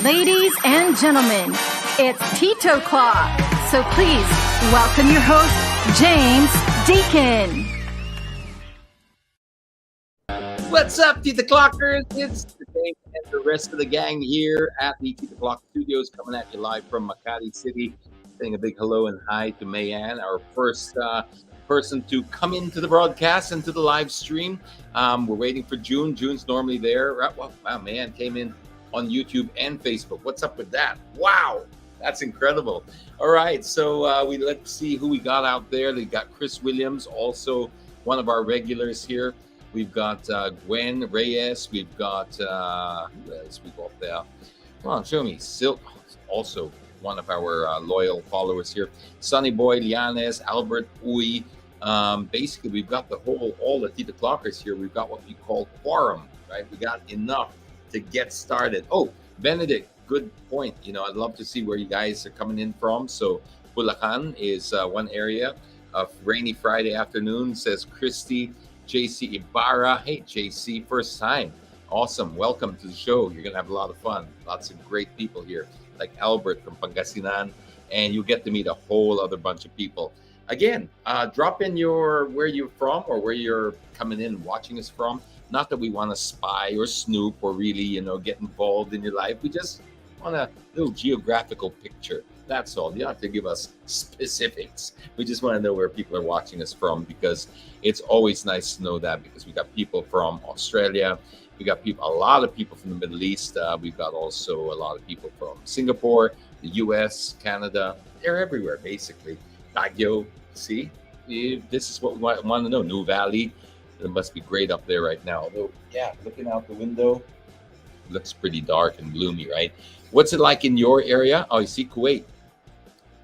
Ladies and gentlemen, it's TitoClock. So please welcome your host, James Deacon. What's up, TitoClockers? It's the Dave and the rest of the gang here at the TitoClock Studios, coming at you live from Makati City. Saying a big hello and hi to Mayan, our first person to come into the broadcast and to the live stream. We're waiting for June. June's normally there. Wow, Mayan came in on YouTube and Facebook. What's up with that? Wow, that's incredible. All right, so let's see who we got out there. We got Chris Williams, also one of our regulars here. We've got Gwen Reyes. We've got, who else we got there? Come on, show me. Silk, also one of our loyal followers here. Sunny Boy, Lianes, Albert Uy. Basically, we've got all the TitoClockers here. We've got what we call quorum, right? We got enough to get started. Oh, Benedict, good point. I'd love to see where you guys are coming in from. So Bulacan is one area of rainy Friday afternoon, says Christy. JC Ibarra. Hey, JC, first time. Awesome. Welcome to the show. You're going to have a lot of fun. Lots of great people here, like Albert from Pangasinan, and you'll get to meet a whole other bunch of people. Again, drop in where you're from or where you're coming in and watching us from. Not that we want to spy or snoop or really, get involved in your life. We just want a little geographical picture. That's all. You don't have to give us specifics. We just want to know where people are watching us from, because it's always nice to know that, because we got people from Australia. We got a lot of people from the Middle East. We've got also a lot of people from Singapore, the US, Canada. They're everywhere, basically. Baguio, see? This is what we want to know. New Valley. It must be great up there right now. Although, yeah, looking out the window, it looks pretty dark and gloomy, right? What's it like in your area? Oh, you see Kuwait.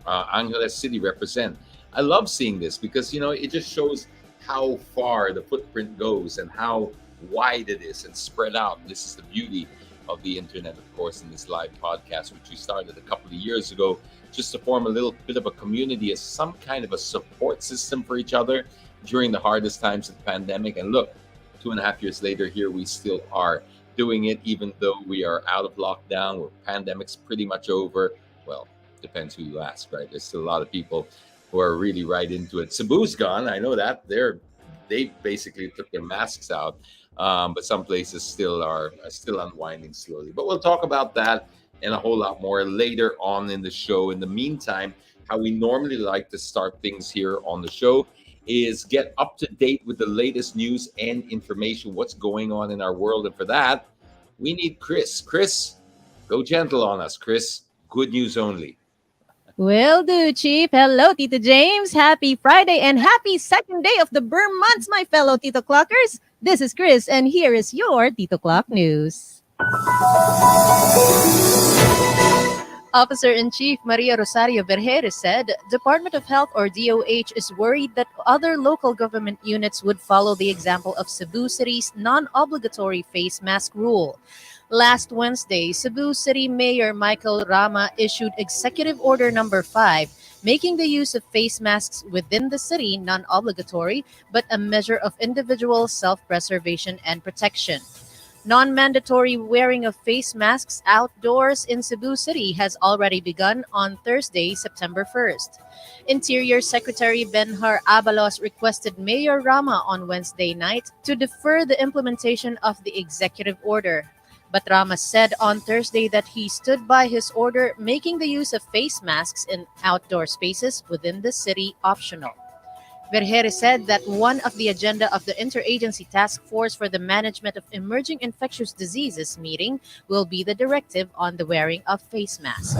Angeles City represent. I love seeing this because, it just shows how far the footprint goes and how wide it is and spread out. This is the beauty of the internet, of course, in this live podcast, which we started a couple of years ago, just to form a little bit of a community as some kind of a support system for each other during the hardest times of the pandemic. And look, 2.5 years later, here we still are doing it, even though we are out of lockdown, where pandemic's pretty much over. Well, depends who you ask, right? There's still a lot of people who are really right into it. Cebu's gone. I know that they basically took their masks out, but some places still are still unwinding slowly. But we'll talk about that and a whole lot more later on in the show. In the meantime, how we normally like to start things here on the show is get up to date with the latest news and information, what's going on in our world. And for that, we need Chris. Chris, go gentle on us, Chris. Good news only. Will do, Chief. Hello, Tito James. Happy Friday and happy second day of the Burr months, my fellow TitoClockers. This is Chris, and here is your TitoClock news. Officer-in-Chief Maria Rosario Vergeres said Department of Health, or DOH, is worried that other local government units would follow the example of Cebu City's non-obligatory face mask rule. Last Wednesday, Cebu City Mayor Michael Rama issued Executive Order Number 5, making the use of face masks within the city non-obligatory, but a measure of individual self-preservation and protection. Non-mandatory wearing of face masks outdoors in Cebu City has already begun on Thursday, September 1st. Interior Secretary Benhar Abalos requested Mayor Rama on Wednesday night to defer the implementation of the executive order. But Rama said on Thursday that he stood by his order, making the use of face masks in outdoor spaces within the city optional. Vergeres said that one of the agenda of the Interagency Task Force for the Management of Emerging Infectious Diseases meeting will be the directive on the wearing of face masks.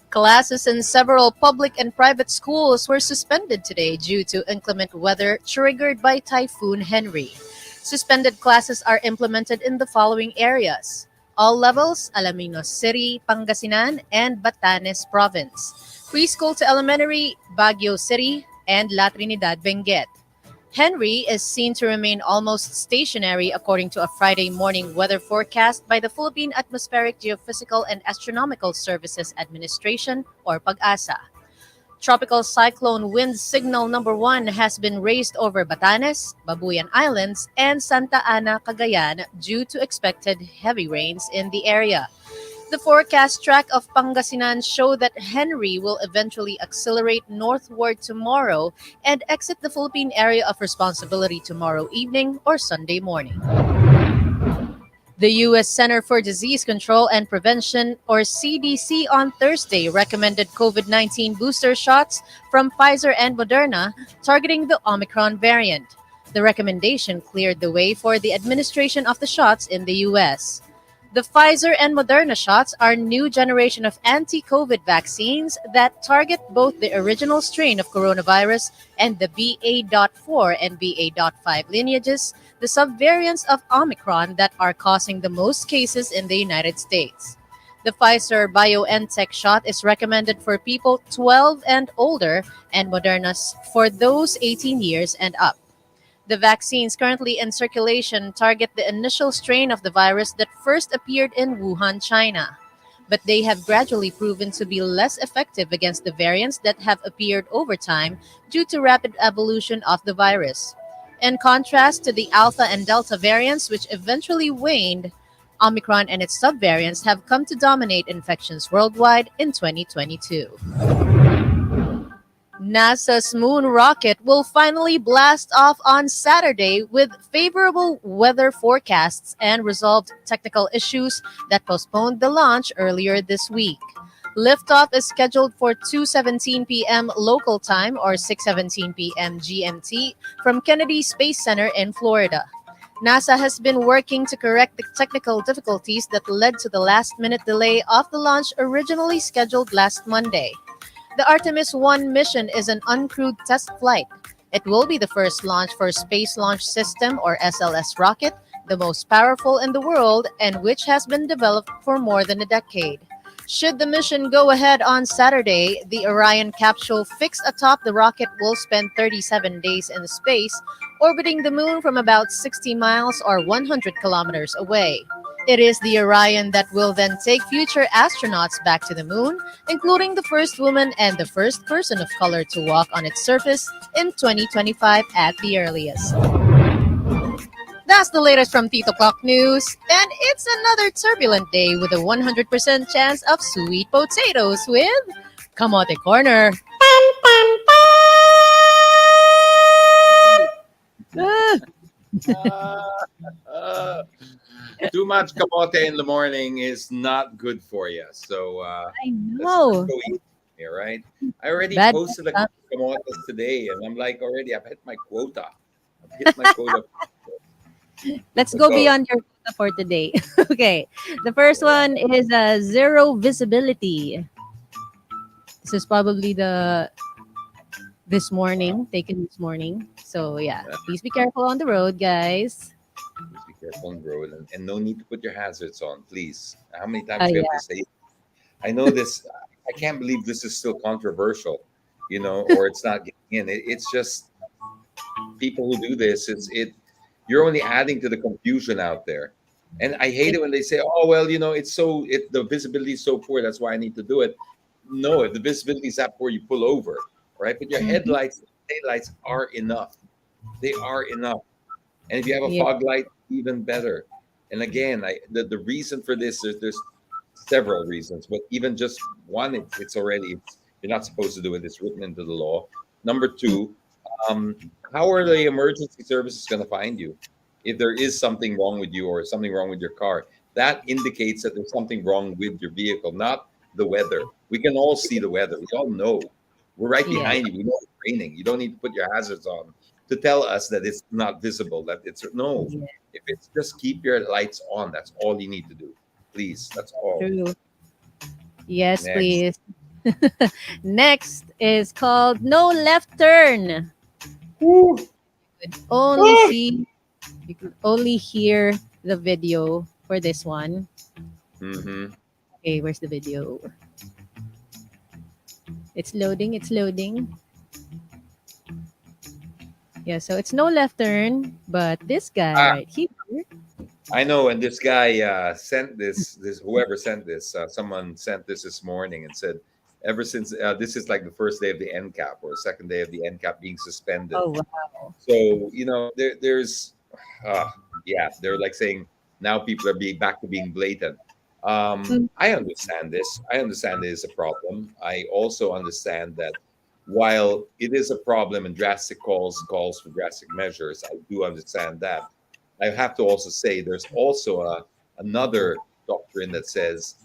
Classes in several public and private schools were suspended today due to inclement weather triggered by Typhoon Henry. Suspended classes are implemented in the following areas: all levels, Alaminos City, Pangasinan, and Batanes Province; preschool to elementary, Baguio City, and La Trinidad Benguet. Henry is seen to remain almost stationary according to a Friday morning weather forecast by the Philippine Atmospheric Geophysical and Astronomical Services Administration, or PAG-ASA. Tropical cyclone wind signal number 1 has been raised over Batanes, Babuyan Islands, and Santa Ana, Cagayan due to expected heavy rains in the area. The forecast track of Pangasinan show that Henry will eventually accelerate northward tomorrow and exit the Philippine area of responsibility tomorrow evening or Sunday morning. The U.S. Center for Disease Control and Prevention, or CDC, on Thursday recommended COVID-19 booster shots from Pfizer and Moderna targeting the Omicron variant. The recommendation cleared the way for the administration of the shots in the U.S. The Pfizer and Moderna shots are new generation of anti-COVID vaccines that target both the original strain of coronavirus and the BA.4 and BA.5 lineages, the subvariants of Omicron that are causing the most cases in the United States. The Pfizer BioNTech shot is recommended for people 12 and older, and Moderna's for those 18 years and up. The vaccines currently in circulation target the initial strain of the virus that first appeared in Wuhan, China. But they have gradually proven to be less effective against the variants that have appeared over time due to rapid evolution of the virus. In contrast to the Alpha and Delta variants, which eventually waned, Omicron and its subvariants have come to dominate infections worldwide in 2022. NASA's moon rocket will finally blast off on Saturday with favorable weather forecasts and resolved technical issues that postponed the launch earlier this week. Liftoff is scheduled for 2:17 p.m. local time or 6:17 p.m. GMT from Kennedy Space Center in Florida. NASA has been working to correct the technical difficulties that led to the last-minute delay of the launch originally scheduled last Monday. The Artemis 1 mission is an uncrewed test flight. It will be the first launch for Space Launch System or SLS rocket, the most powerful in the world and which has been developed for more than a decade. Should the mission go ahead on Saturday, the Orion capsule fixed atop the rocket will spend 37 days in space, orbiting the moon from about 60 miles or 100 kilometers away. It is the Orion that will then take future astronauts back to the moon, including the first woman and the first person of color to walk on its surface in 2025 at the earliest. That's the latest from TitoClock News, and it's another turbulent day with a 100% chance of sweet potatoes with Kamote Corner. Too much kamote in the morning is not good for you. So I let's know. go eat here, right? I already Bad posted a couple of kamotes today, and I'm like, already, I've hit my quota. I've hit my quota. Let's go beyond your quota for today. Okay. The first one is zero visibility. This is probably this morning, taken this morning. So yeah, please be careful on the road, guys. Please be careful on the road, and no need to put your hazards on, please. How many times do you have to say? I know this. I can't believe this is still controversial, or it's not getting in. It's just people who do this. You're only adding to the confusion out there. And I hate it when they say, "Oh well, the visibility is so poor. That's why I need to do it." No, if the visibility is that poor, you pull over, right? But your headlights, taillights are enough. They are enough. And if you have a fog light, even better. And again, the reason for this is there's several reasons, but even just one, you're not supposed to do it. It's written into the law. Number two, how are the emergency services going to find you if there is something wrong with you or something wrong with your car? That indicates that there's something wrong with your vehicle, not the weather. We can all see the weather. We all know. We're right behind you. We know it's raining. You don't need to put your hazards on to tell us that it's not visible. If it's just keep your lights on, that's all you need to do. Please, that's all. True. Yes, Next. please. Next is called No Left Turn. You could only hear the video for this one. Mm-hmm. Okay, where's the video? It's loading. Yeah, so it's no left turn, but this guy right here. I know, and this guy sent this. Whoever sent this, someone sent this morning and said, ever since this is like the first day of the NCAP or second day of the NCAP being suspended. Oh wow! So they're like saying now people are back to being blatant. I understand this. I understand it is a problem. I also understand that while it is a problem and drastic calls for drastic measures, I do understand that. I have to also say there's also another doctrine that says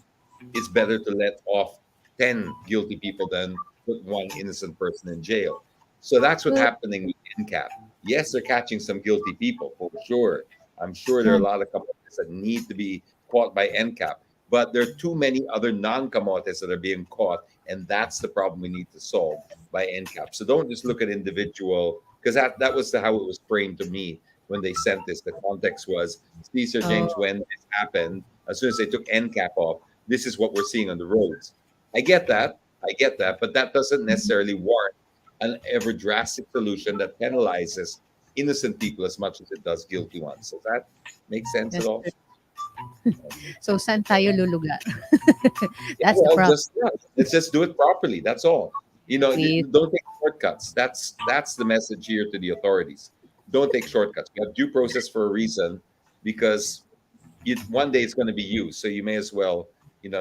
it's better to let off 10 guilty people than put one innocent person in jail. So that's what's Well, happening with NCAP. Yes, they're catching some guilty people for sure. I'm sure there are a lot of camotes that need to be caught by NCAP, but there are too many other non-camotes that are being caught, and that's the problem we need to solve by NCAP. So don't just look at individual, because that was how it was framed to me when they sent this. The context was, see, Sir James, oh, when this happened, as soon as they took NCAP off, this is what we're seeing on the roads. I get that. I get that. But that doesn't necessarily warrant an ever drastic solution that penalizes innocent people as much as it does guilty ones. Does that make sense at that's all? true. So, saan tayo lulugar? Yeah, That's the well, problem, let's just do it properly. That's all. please. Don't take shortcuts. That's the message here to the authorities. Don't take shortcuts. We have due process for a reason, because one day it's going to be you. So you may as well,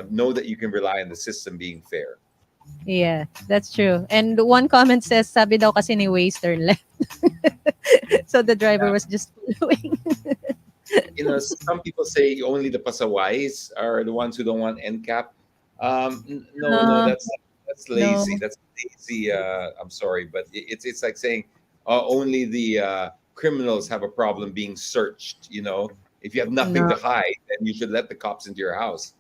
know that you can rely on the system being fair. Yeah, that's true. And one comment says, sabi daw kasi ni Waze turn left. So the driver Yeah. was just following. Some people say only the pasawais are the ones who don't want NCAP. No, no, No, that's lazy. no, That's lazy. I'm sorry, but it's like saying only the criminals have a problem being searched. If you have nothing no, to hide, then you should let the cops into your house.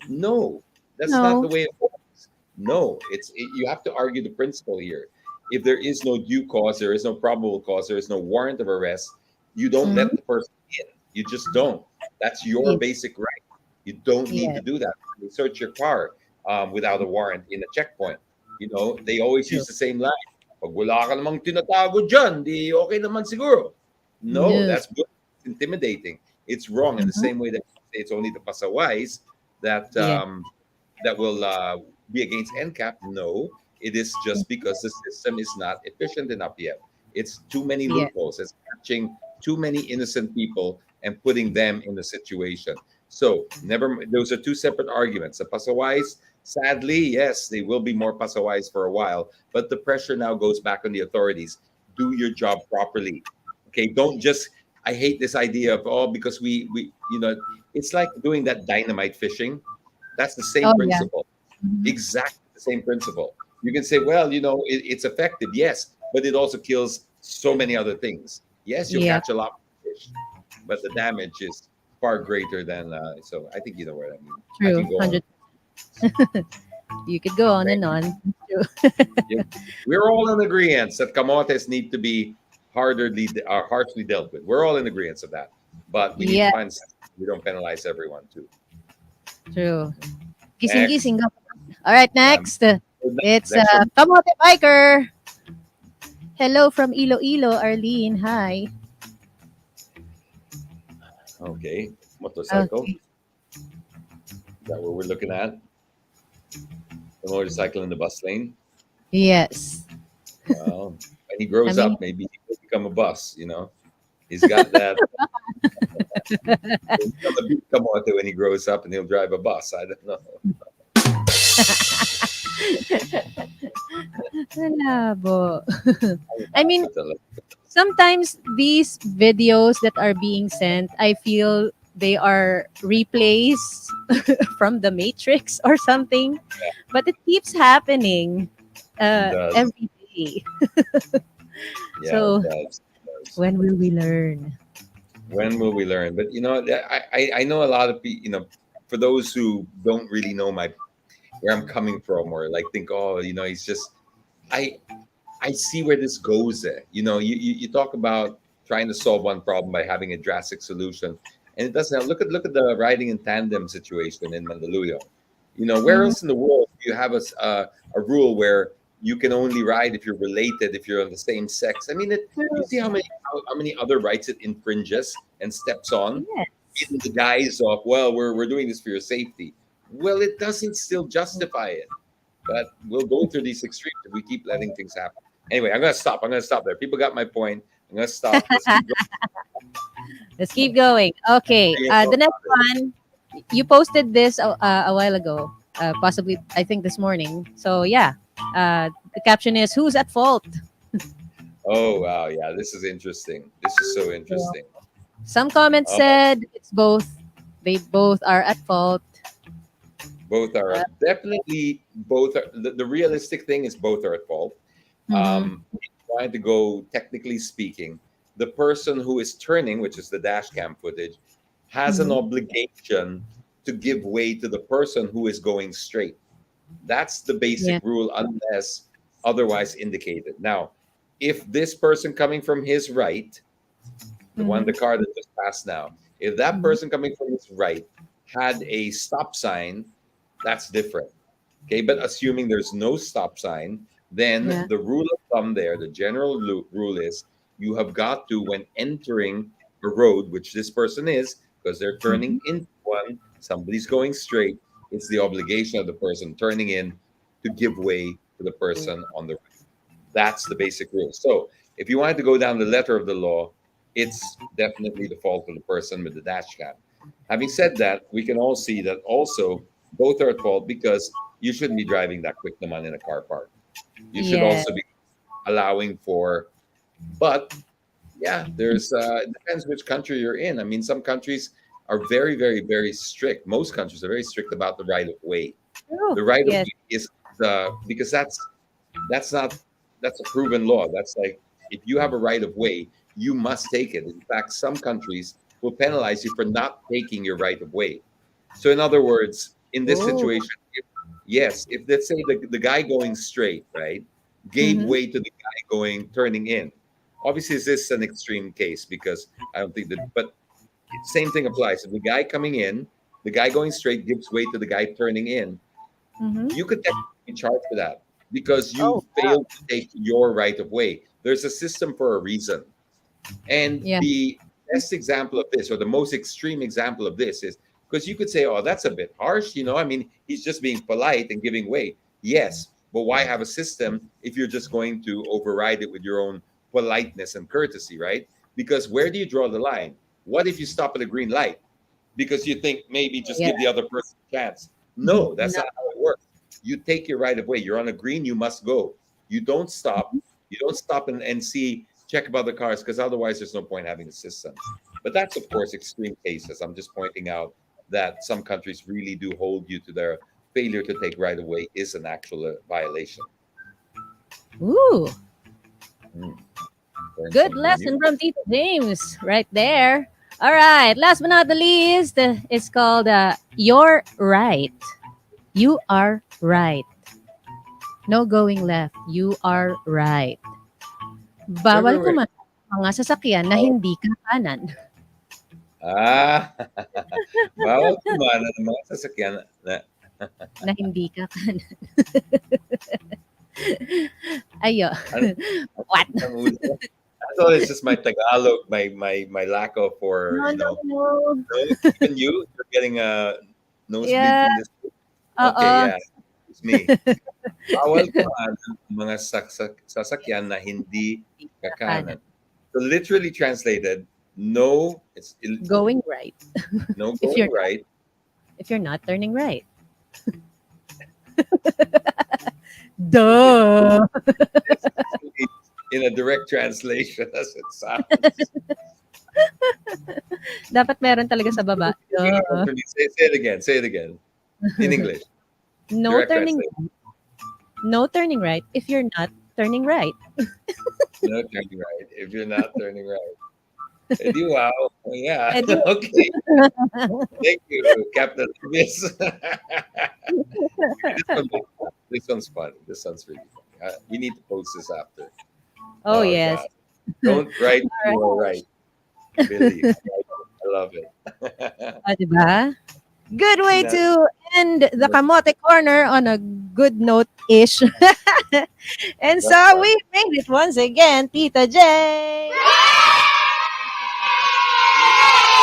No, that's not the no. way it works. No, you have to argue the principle here. If there is no due cause, there is no probable cause, there is no warrant of arrest, you don't let Mhm. the person in. You just don't. That's your Yes, basic right. You don't need to yes, do that. They search your car without a warrant in a checkpoint. They always true. use the same line. Pag wala ka namang tinatago dyan, di okay naman siguro. No, No. that's good. It's intimidating. It's wrong in the Mhm. same way that it's only the pasawais that Yeah. will be against NCAP. No, it is just because the system is not efficient enough yet. It's too many Yeah. loopholes. It's catching too many innocent people and putting them in the situation. So those are two separate arguments. The pasawais, sadly, yes, they will be more pasawais for a while, but the pressure now goes back on the authorities. Do your job properly. Okay, don't just. I hate this idea of, because we it's like doing that dynamite fishing. That's the same Oh yeah. principle. Mhm. Exactly the same principle. You can say, well, it's effective, yes, but it also kills so many other things. Yes, you'll Yeah. catch a lot of fish, but the damage is far greater than. So I think you know what I mean. I True. can go on. 100. You could go on Thank and you. on. True. Yeah. We're all in agreement that camotes need to be harshly dealt with. We're all in agreement of that, but we need to Yeah. find we don't penalize everyone too. True. Next, Gising-gising ka. All right, yeah, next. It's next from Kamote Biker. Hello from Iloilo, Arlene. Hi. okay, motorcycle. Okay. Is that what we're looking at? The motorcycle in the bus lane. Yes. Well, when he I grows mean, up, maybe he will become a bus. He's got that. He'll become a big kamote when he grows up, and he'll drive a bus. I don't know. malabo. I mean, But, sometimes these videos that are being sent, I feel they are replays from the Matrix or something, but it keeps happening it does. every day. Yeah, it So does. It does. when will we learn? When will we learn? But I know a lot of people. For those who don't really know where I'm coming from, or like think, oh, he's just. I I see where this goes. You talk about trying to solve one problem by having a drastic solution, and it doesn't. Look at the riding in tandem situation in Mandaluyong. Where Mhm. else in the world do you have a rule where you can only ride if you're related, if you're of the same sex? I mean, you see how many other rights it infringes and steps on Yes. in the guise of, well, we're doing this for your safety. Well, it doesn't still justify it, but we'll go through these extremes if we keep letting things happen. Anyway, I'm gonna stop there. People got my point. I'm gonna stop. Let's keep going. Let's keep going. Okay. Bring it The on next topic. one. You posted this a while ago, possibly I think this morning. So yeah, the caption is "Who's at fault?" Oh wow, yeah, this is interesting. This is so interesting. Some comments Oh, said it's both. They both are at fault. both are Uh, definitely both are the realistic thing is both are at fault. mhm, Trying to go technically speaking, the person who is turning, which is the dash cam footage, has an mhm. obligation to give way to the person who is going straight. That's the Yeah. basic rule, unless otherwise indicated. Now, if this person coming from his right, the one, Mhm, the car that just passed now, if that mhm. person coming from his right had a stop sign, that's different. Okay, but assuming there's no stop sign, then Yeah. the rule of thumb there, the general rule is you have got to, when entering a road, which this person is, because they're turning Mhm. into one, somebody's going straight, it's the obligation of the person turning in to give way to the person on the right. That's the basic rule. So if you wanted to go down the letter of the law, it's definitely the fault of the person with the dash cam. Having said that, we can all see that also both are at fault because you shouldn't be driving that quick naman in a car park. You should Yeah. also be allowing for, but yeah, there's it depends which country you're in. I mean, some countries are very, very, very strict. Most countries are very strict about the right of way. True. The right of Yes. way is because that's not that's a proven law. That's like if you have a right of way, you must take it. In fact, some countries will penalize you for not taking your right of way. So, in other words, in this Oh. situation, yes, if let's say the guy going straight, right, gave Mhm. way to the guy going turning in. Obviously, this is an extreme case because I don't think that, but same thing applies. If the guy coming in, the guy going straight gives way to the guy turning in, Mhm. you could technically be charged for that because you Oh wow. failed to take your right of way. There's a system for a reason. And Yeah. the best example of this, or the most extreme example of this, is because you could say, oh, that's a bit harsh. I mean, he's just being polite and giving way. Yes, but why have a system if you're just going to override it with your own politeness and courtesy, right? Because where do you draw the line? What if you stop at a green light because you think maybe just Yeah. give the other person a chance? No, that's No. not how it works. You take your right of way. You're on a green, you must go. You don't stop. You don't stop and see, check about the cars, because otherwise there's no point having a system. But that's, of course, extreme cases. I'm just pointing out that some countries really do hold you to their failure to take right away is an actual violation. Ooh. Mm, learn Good something lesson new. from Tito James right there. All right. Last but not the least, it's called "You're Right." You are right. No going left. You are right. Wait, Bawal wait, wait. kumain sa mga sasakyan na Oh, hindi kakanan. ah, bawal kumana ng mga sasakyan na Na hindi kakanan. Ayo. ano, What? ang ulo. I thought it's just my Tagalog, my lack of for No, no, no. no, even you're getting a nosebleed Yeah. from this. Okay, Oo. yeah, it's me. Bawal kumain ng mga sasakyan na hindi Hindi kakanan. kakanan. So literally translated, no, Going right. no If going you're not, right. if you're not turning right. It, Duh. it's actually in a direct translation as it sounds. Dapat meron talaga sa baba. Duh. Say it again. Say it again in English. No Direct turning translation. no turning right if you're not turning right. No turning right if you're not turning right. Edi wow. Yeah. Eh di, Okay. Thank you, Captain Miss. This one's funny. This one's really funny. We need to post this after. oh Oh yes. God. Don't write All you right. are right. Believe. I love it. Ah, diba? Good way Ina- to end the Kamote Corner on a good note-ish. And so That's fun. we made it once again, Tita J.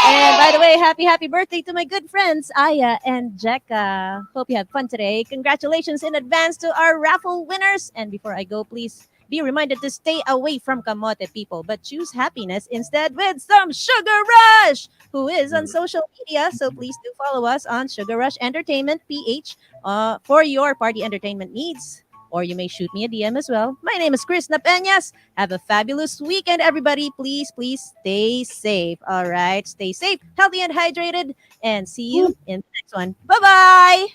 And by the way, happy birthday to my good friends, Aya and Jekka. Hope you had fun today. Congratulations in advance to our raffle winners. And before I go, please be reminded to stay away from kamote people, but choose happiness instead with some sugar rush. who is on social media. So please do follow us on Sugar Rush Entertainment PH for your party entertainment needs. Or you may shoot me a DM as well. My name is Chris Napeñas. Have a fabulous weekend, everybody. Please, please stay safe. All right. Stay safe, healthy, and hydrated. And see you in the next one. Bye-bye.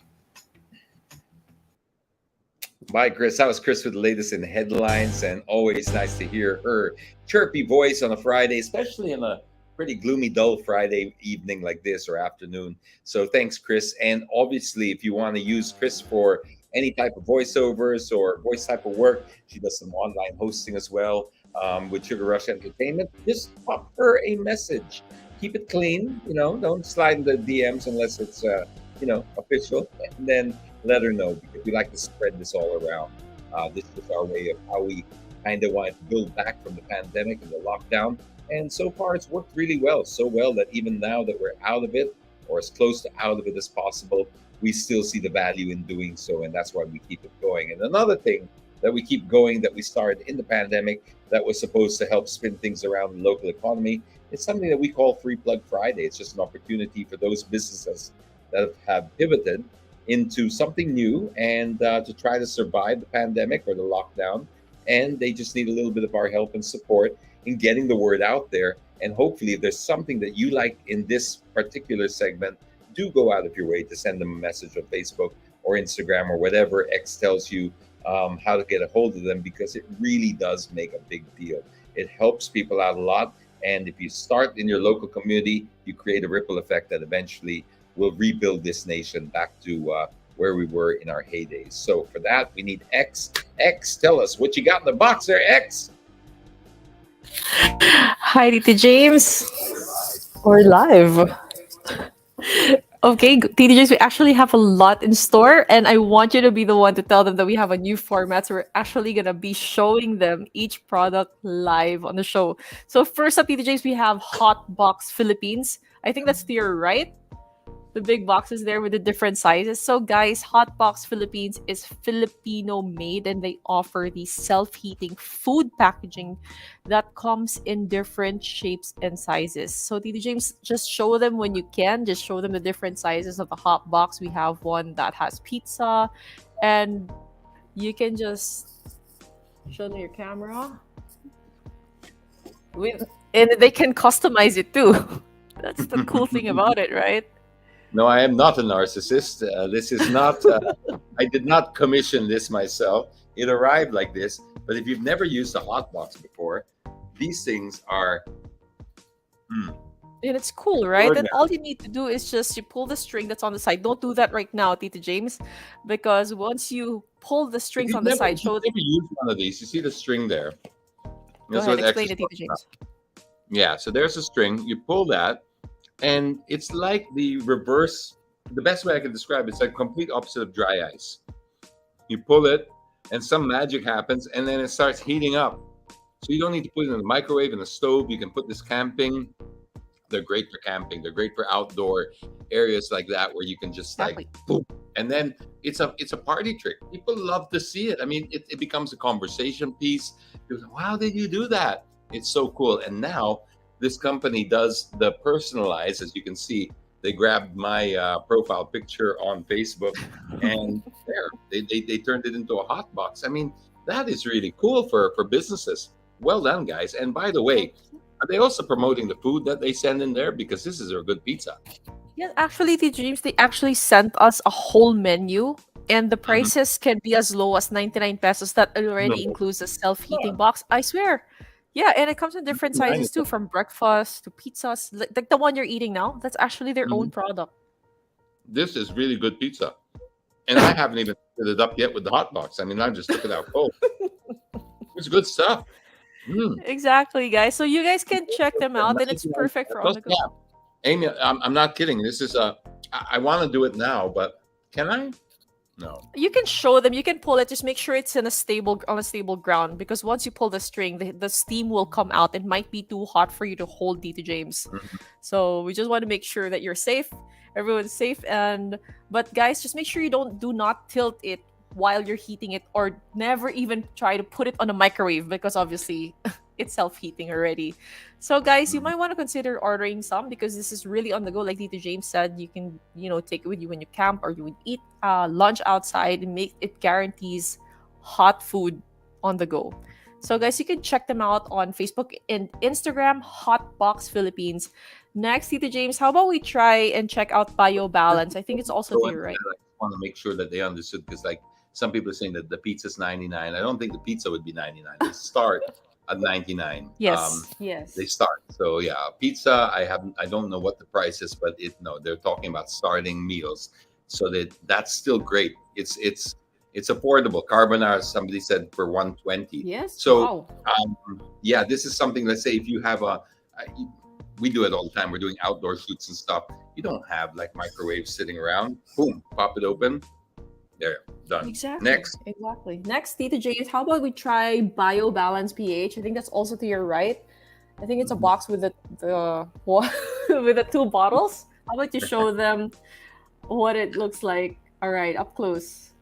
Bye, Chris. That was Chris with the latest in headlines, and always nice to hear her chirpy voice on a Friday, especially on a pretty gloomy, dull Friday evening like this or afternoon. So thanks, Chris. And obviously, if you want to use Chris for any type of voiceovers or voice type of work, she does some online hosting as well with Sugar Rush Entertainment. Just pop her a message. Keep it clean, don't slide in the DMs unless it's, official. And then let her know, because we like to spread this all around. This is our way of how we kind of want to build back from the pandemic and the lockdown. And so far, it's worked really well. So well that even now that we're out of it, or as close to out of it as possible, we still see the value in doing so. And that's why we keep it going. And another thing that we keep going, that we started in the pandemic, that was supposed to help spin things around the local economy, it's something that we call Free Plug Friday. It's just an opportunity for those businesses that have pivoted into something new and to try to survive the pandemic or the lockdown. And they just need a little bit of our help and support in getting the word out there. And hopefully, if there's something that you like in this particular segment, do go out of your way to send them a message on Facebook or Instagram or whatever X tells you how to get a hold of them, because it really does make a big deal. It helps people out a lot. And if you start in your local community, you create a ripple effect that eventually will rebuild this nation back to where we were in our heydays. So for that, we need X. X, tell us what you got in the box there, X. Hi, Tito James. We're live. Okay, Tito James, we actually have a lot in store, and I want you to be the one to tell them that we have a new format. So we're actually going to be showing them each product live on the show. So first up, Tito James, we have Hot Box Philippines. I think that's to your right. The big boxes there with the different sizes. So guys, Hotbox Philippines is Filipino made, and they offer the self-heating food packaging that comes in different shapes and sizes. So Tito James, just show them when you can, just show them the different sizes of the Hotbox. We have one that has pizza, and you can just show them your camera. And they can customize it too. That's the cool thing about it, right? No, I am not a narcissist. This is not, I did not commission this myself. It arrived like this. But if you've never used a hot box before, these things are... And it's cool, right? And all you need to do is just you pull the string that's on the side. Don't do that right now, Tito James, because once you pull the strings on the side, show them. Never used one of these. You see the string there? Go ahead, explain it, Tito James. Yeah, so there's a string. You pull that, and it's like the reverse. The best way I can describe it, it's like complete opposite of dry ice. You pull it, and some magic happens, and then it starts heating up. So you don't need to put it in the microwave, in the stove. You can put this camping. They're great for camping. They're great for outdoor areas like that, where you can just like boom. And then it's a party trick. People love to see it. I mean, it becomes a conversation piece. You're like, wow, did you do that? It's so cool. And now this company does the personalized, as you can see. They grabbed my profile picture on Facebook, and there they turned it into a hot box. I mean, that is really cool for businesses. Well done, guys. And by the way, are they also promoting the food that they send in there? Because this is a good pizza. Yeah, actually, the Dreams, they actually sent us a whole menu, and the prices can be as low as 99 pesos. That already includes a self-heating box. I swear. Yeah, and it comes in different sizes too, from breakfast to pizzas. Like the one you're eating now, that's actually their own product. This is really good pizza. And I haven't even set it up yet with the hot box. I mean, I just took it out cold. It's good stuff. Exactly, guys. So you guys can check them out, and it's perfect for on the go. Amy, I'm not kidding. This is I want to do it now, but can I? No. You can show them. You can pull it. Just make sure it's on a stable ground, because once you pull the string, the steam will come out. It might be too hot for you to hold, Tito James. So we just want to make sure that you're safe. Everyone's safe. But guys, just make sure you do not tilt it while you're heating it, or never even try to put it on a microwave, because obviously it's self-heating already. So guys, you might want to consider ordering some because this is really on the go. Like Tito James said, you can, take it with you when you camp or you would eat lunch outside and make it guarantees hot food on the go. So guys, you can check them out on Facebook and Instagram, Hotbox Philippines. Next, Tito James, how about we try and check out BioBalance? I think it's also So here, right? I want to make sure that they understood because, like, some people are saying that the pizza's 99. I don't think the pizza would be 99. They start at 99. Yes. Yes. They start. So yeah, pizza. I don't know what the price is, but they're talking about starting meals. So that's still great. It's affordable. Carbonara, somebody said, for 120. Yes. So Wow. yeah, this is something. Let's say if you have we do it all the time. We're doing outdoor shoots and stuff. You don't have like microwaves sitting around. Boom, pop it open. There, done. Exactly. Next. Next, Tito James, how about we try BioBalance pH? I think that's also to your right. I think it's a box with the with the two bottles. I'd like to show them what it looks like. All right, up close.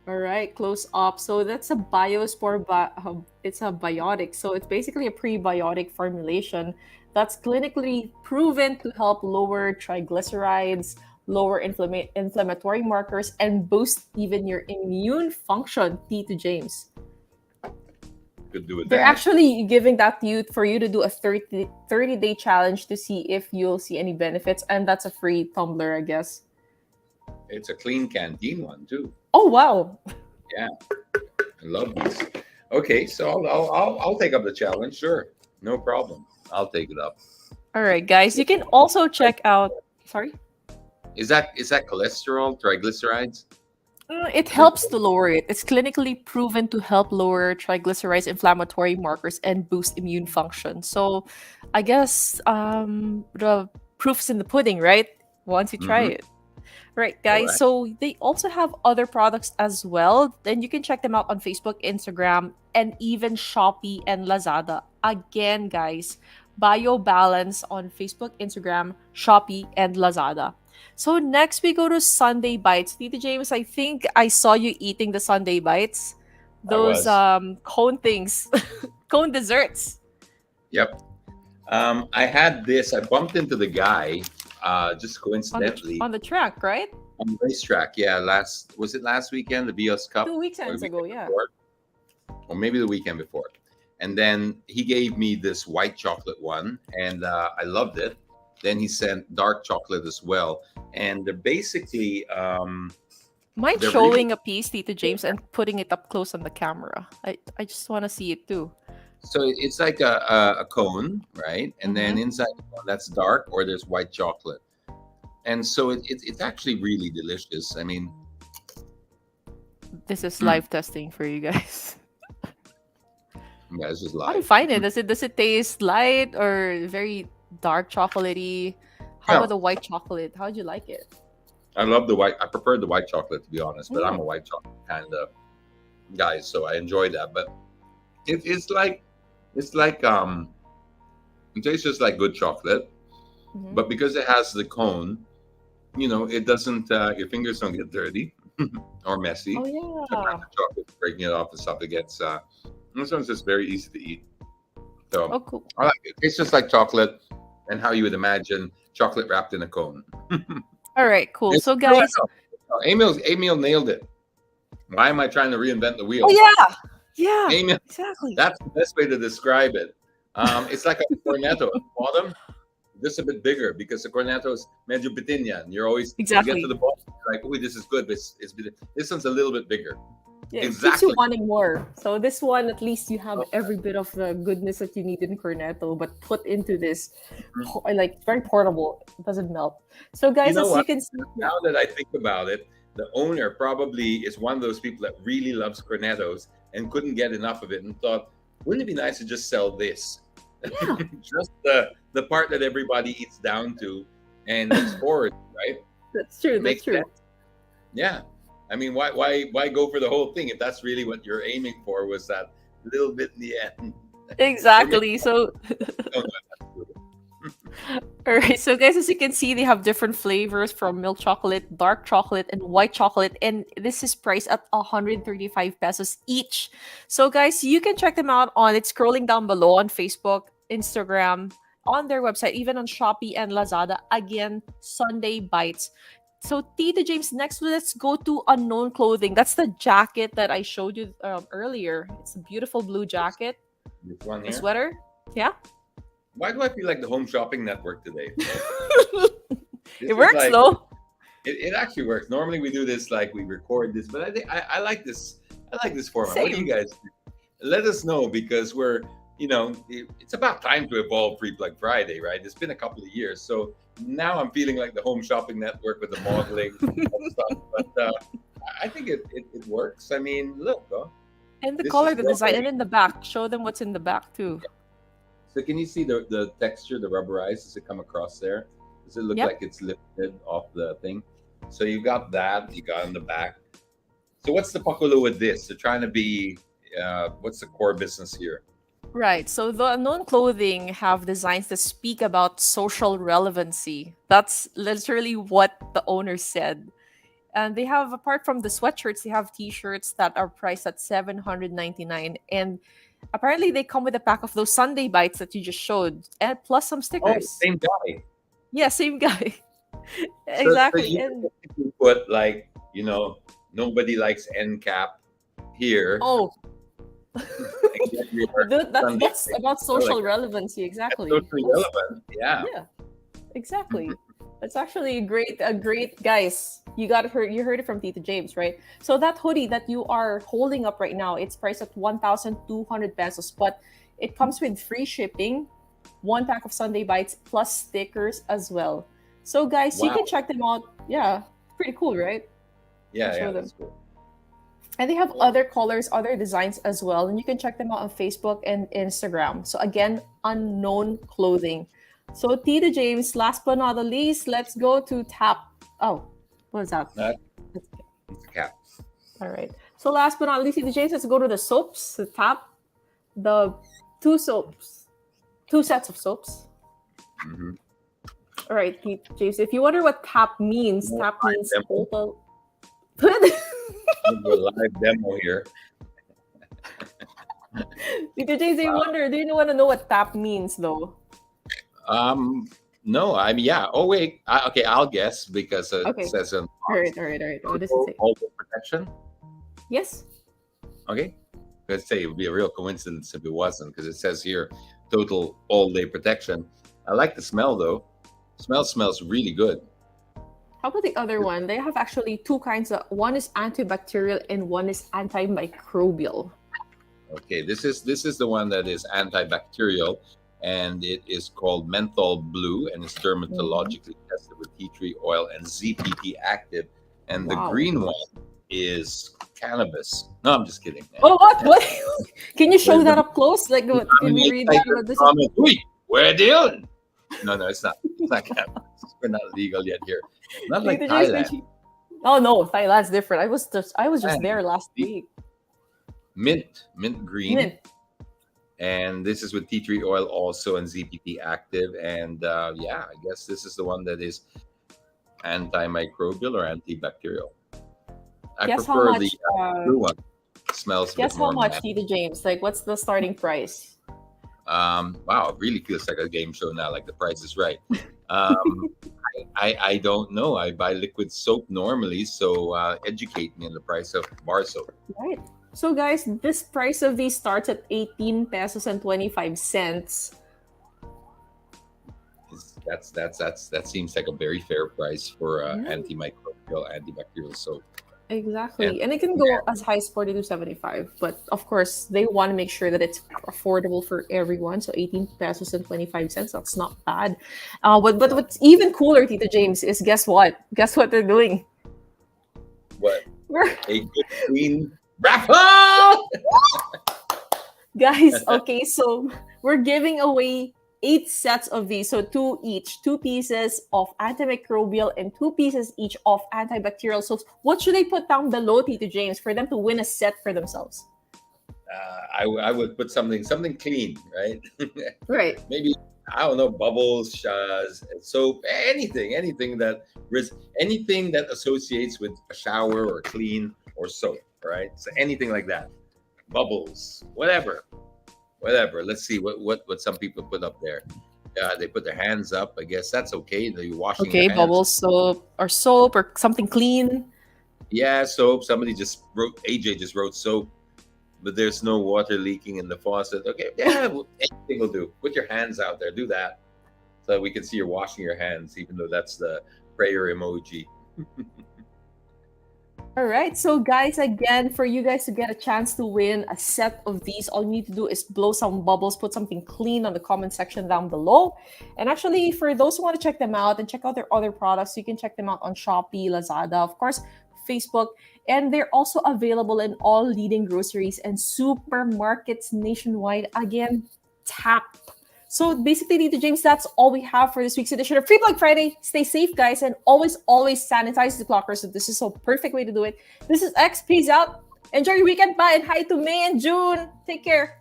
All right, close up. So that's a Biospore. It's a biotic. So it's basically a prebiotic formulation that's clinically proven to help lower triglycerides, lower inflammatory markers, and boost even your immune function. Tito James. Could do it. They're actually giving that to you for you to do a 30-day challenge to see if you'll see any benefits, and that's a free tumbler, I guess. It's a clean canteen one too. Oh wow! Yeah, I love these. Okay, so I'll take up the challenge. Sure, no problem. I'll take it up. All right, guys. You can also check out. Sorry. Is that cholesterol, triglycerides? It helps to lower it. It's clinically proven to help lower triglycerides, inflammatory markers, and boost immune function. So, I guess the proof's in the pudding, right? Once you try it. Right, guys. Right. So they also have other products as well. Then you can check them out on Facebook, Instagram, and even Shopee and Lazada. Again, guys, BioBalance on Facebook, Instagram, Shopee, and Lazada. So next we go to Sunday Bites. Tito James, I think I saw you eating the Sunday Bites. Those cone things, cone desserts. Yep. I had this. I bumped into the guy just coincidentally on the track, right? On the racetrack. Yeah, was it last weekend, the BS Cup? 2 weekends ago, yeah. Before? Or maybe the weekend before. And then he gave me this white chocolate one, and I loved it. Then he sent dark chocolate as well, and they're basically mind showing a piece, Tito James, and putting it up close on the camera. I just want to see it too. So it's like a cone, right? And then inside the cone, that's dark, or there's white chocolate. And so it's actually really delicious. I mean, this is live testing for you guys. Yeah, it's just live. How do you find it? Does it taste light or very dark chocolatey? How about the white chocolate? How'd you like it? I love the white. I prefer the white chocolate, to be honest, but I'm a white chocolate kind of guy, so I enjoy that. But it tastes just like good chocolate, but because it has the cone, it doesn't. Your fingers don't get dirty or messy. Oh yeah. The chocolate breaking it off and stuff. It gets. This one's just very easy to eat. So cool. I like it. It's just like chocolate, and how you would imagine chocolate wrapped in a cone. All right, cool. So guys, Emil nailed it. Why am I trying to reinvent the wheel? Oh yeah, Emil, exactly. That's the best way to describe it. It's like a cornetto at the bottom, just a bit bigger because the cornetto is medyo bitinyan. You're always you get to the bottom, you're like, oh, this is good, but this one's a little bit bigger. Yeah, exactly. It keeps you wanting more. So this one, at least you have every bit of the goodness that you need in cornetto, but put into this, like very portable. It doesn't melt. So guys, as you can see, now that I think about it, the owner probably is one of those people that really loves cornettos and couldn't get enough of it and thought, wouldn't it be nice to just sell this? Yeah. Just the part that everybody eats down to and looks forward, right? That's true. That's true. Sense. Yeah. I mean, why go for the whole thing if that's really what you're aiming for, was that little bit in the end? Exactly. So All right, so guys, as you can see, they have different flavors from milk chocolate, dark chocolate, and white chocolate, and this is priced at 135 pesos each. So guys, you can check them out on it's scrolling down below on Facebook, Instagram, on their website, even on Shopee and Lazada. Again, Sunday Bites. So Tita James, next let's go to unknown clothing. That's the jacket that I showed you earlier. It's a beautiful blue jacket, This one a here. sweater. Yeah, Why do I feel like the Home Shopping Network today? it works though. It actually works. Normally we do this like we record this, but I think I like this. I like this format. What do Same. you guys think? Let us know because we're it's about time to evolve Free Plug Friday, right? It's been a couple of years, so now I'm feeling like the Home Shopping Network with the modeling and stuff. But I think it works. I mean, look, And the This color, is the design, lovely. and in the back. Show them what's in the back too. So can you see the texture, the rubberized? Does it come across there? Does it look Yep. like it's lifted off the thing? So you got that. You got in the back. So what's the pakulo with this? They're trying to be. What's the core business here? Right. So the unknown clothing have designs that speak about social relevancy. That's literally what the owner said. And they have, apart from the sweatshirts, they have t-shirts that are priced at 799. And apparently they come with a pack of those Sunday bites that you just showed, and plus some Oh, stickers. same guy. Yeah, same guy. So Exactly. you And basically put like nobody likes end cap here. oh, And get your Sunday that's bites. about So, social like, relevancy. that's Exactly. socially relevant. Yeah. Yeah, exactly. That's actually a great guys. You heard it from Tita James, right? So that hoodie that you are holding up right now, it's priced at 1,200 pesos, but it comes with free shipping, one pack of Sunday bites plus stickers as well. So guys, you Wow. can check them out. Yeah, pretty cool, right? Yeah, I'll show yeah, them. that's cool. And they have other colors, other designs as well. And you can check them out on Facebook and Instagram. So again, unknown clothing. So Tita James, last but not the least, let's go to Tap. Oh, what is that? That- It's a cap. All right. So last but not least, Tita James, let's go to the soaps, the Tap, the two sets of soaps. hmm All right, Tita James, if you wonder what Tap means, No, Tap means demo. total. We'll do a live demo here. Tita James, do you want to know what Tap means though? No, I mean, yeah. Oh, wait. Okay, I'll guess because Okay. it says on All right. What does it say? all the protection. Yes. Okay, let's say it would be a real coincidence if it wasn't because it says here total all day protection. I like the smell though. Smells really good. How about the other one? They have actually two kinds. One is antibacterial and one is antimicrobial. Okay, this is the one that is antibacterial, and it is called menthol blue, and it's dermatologically tested with tea tree oil and ZPT active. And Wow. the green one is cannabis. No, I'm just kidding. Oh, what? Can you show Well, that up close? Like, what, can we read that? What this is? Comment, "Uy, we're dealing." No, it's not. It's not cannabis. We're not legal yet here. Not like Tita James, Thailand. Oh no, Thailand's different. I was just Thailand. there last week. Mint green. Mint. And this is with tea tree oil also and ZPT active. And yeah, I guess this is the one that is antimicrobial or antibacterial. I Guess how prefer much? the blue one. It smells a Guess bit how more much, matte. Tita James? Like, what's the starting price? Wow, it really feels like a game show now, like the price is right. Um, I don't know. I buy liquid soap normally, so educate me on the price of bar soap. Right. So guys, this price of these starts at 18 pesos and 25 cents. That seems like a very fair price for Yeah. antimicrobial, antibacterial soap. Exactly. And it can go as high as 42.75. But of course, they want to make sure that it's affordable for everyone. So 18 pesos and 25 cents, that's not bad. But what's even cooler, Tita James, is guess what? Guess what they're doing? What We're a good clean raffle! guys, okay, so we're giving away 8 sets of these, so 2 each, 2 pieces of antimicrobial and 2 pieces each of antibacterial soaps. What should they put down below, Tito James, for them to win a set for themselves? I would put something clean, right? Right. Maybe I don't know, bubbles, soap, anything anything that associates with a shower or clean or soap, right? So anything like that, bubbles, whatever. Let's see what some people put up there. They put their hands up. I guess that's okay. They're washing Okay, their hands. bubble soap or something clean. Yeah, soap. Somebody just wrote. AJ just wrote soap, but there's no water leaking in the faucet. Okay, yeah, anything will do. Put your hands out there. Do that so we can see you're washing your hands, even though that's the prayer emoji. All right, so guys, again, for you guys to get a chance to win a set of these, all you need to do is blow some bubbles, put something clean on the comment section down below. And actually, for those who want to check them out and check out their other products, you can check them out on Shopee, Lazada, of course, Facebook, and they're also available in all leading groceries and supermarkets nationwide. Again, tap. So basically, Tito James, that's all we have for this week's edition of Free Plug Friday. Stay safe, guys, and always sanitize the clockers. So this is a perfect way to do it. This is X. Peace out. Enjoy your weekend. Bye. And hi to May and June. Take care.